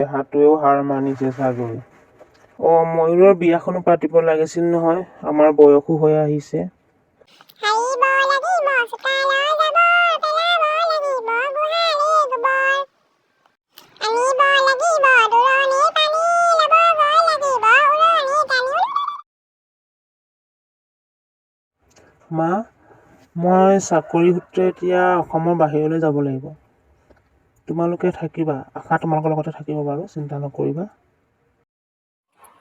দেহাটোৱেও হাৰ মানিছে চাগৈ। ময়ূৰৰ বিয়াখনো পাতিব লাগিছিল নহয়, আমাৰ বয়সো হৈ আহিছে। মা, মই চাকৰি সূত্ৰে এতিয়া অসমৰ বাহিৰলৈ যাব লাগিব। তোমালোকে থাকিবা, আশা তোমালোকৰ লগতে থাকিব বাৰু, চিন্তা নকৰিবা।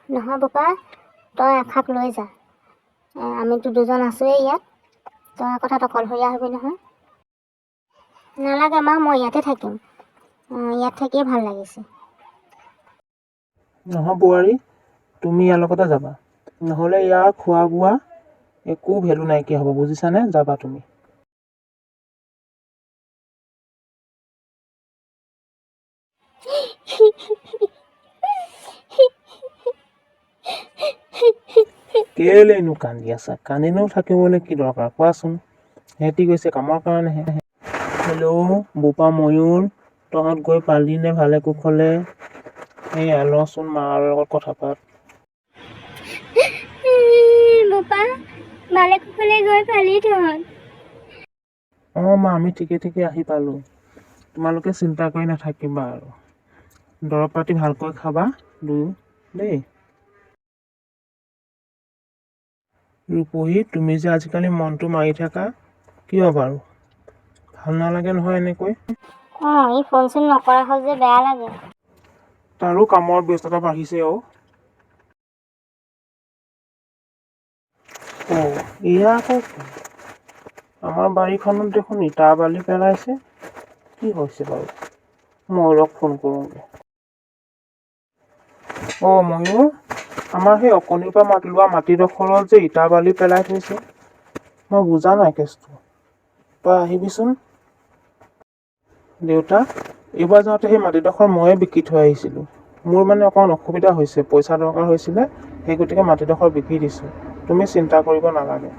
নহয় বোপা, তই আশাক লৈ যা। আমিতো দুজন আছোৱেই ইয়াত, তই কথাত অকলশৰীয়া হবি নহয়। নালাগে মা, মই ইয়াতে থাকিম। ইয়াত থাকিয়ে ভাল লাগিছে। নহয় বোৱাৰী, তুমি ইয়াৰ লগতে যাবা, নহ'লে ইয়াৰ খোৱা বোৱা একো ভেলু নাইকিয়া হ'ব, বুজিছানে? যাবা তুমি। কেলেনো কান্দি আছা? কান্দিনো থাকিবলৈ কি দৰকাৰ কোৱাচোন? সিহঁতি গৈছে কামৰ কাৰণেহে। হেল্ল' বোপা ময়ূৰ, তহঁত গৈ পালি নে ভালে কুশলে? লচোন মাৰ লগত কথা পাত। বোপা, ভালে কুশলে গৈ পালি তহঁত? মা, আমি ঠিকে আহি পালোঁ। তোমালোকে চিন্তা কৰি নাথাকিবা আৰু। দৰৱ পাতি ভালকৈ খাবা দুয়ো দেই। ৰূপহী, তুমি যে আজিকালি মনটো মাৰি থাকা, কিয় বাৰু? ভাল নালাগে নহয় এনেকৈ। ই ফোন চোন নকৰা হ'ল যে বেয়া লাগে। তাৰো কামৰ ব্যস্ততা বাঢ়িছে এয়া আকৌ কি? আমাৰ বাৰীখনত দেখোন ইটা বালি পেলাইছে। কি হৈছে বাৰু? ময়ূৰক ফোন কৰোঁগৈ। ময়ূৰ, আমাৰ সেই অকণিৰ পৰা লোৱা মাটিডোখৰত যে ইটা বালি পেলাই থৈছে, মই বুজা নাই কেছটো। তই আহিবিচোন। দেউতা, এইবাৰ যাওঁতে সেই মাটিডোখৰ ময়ে বিকি থৈ আহিছিলোঁ। মোৰ মানে অকণমান অসুবিধা হৈছে, পইচা দৰকাৰ হৈছিলে, সেই গতিকে মাটিডোখৰ বিকি দিছোঁ। তুমি চিন্তা কৰিব নালাগে।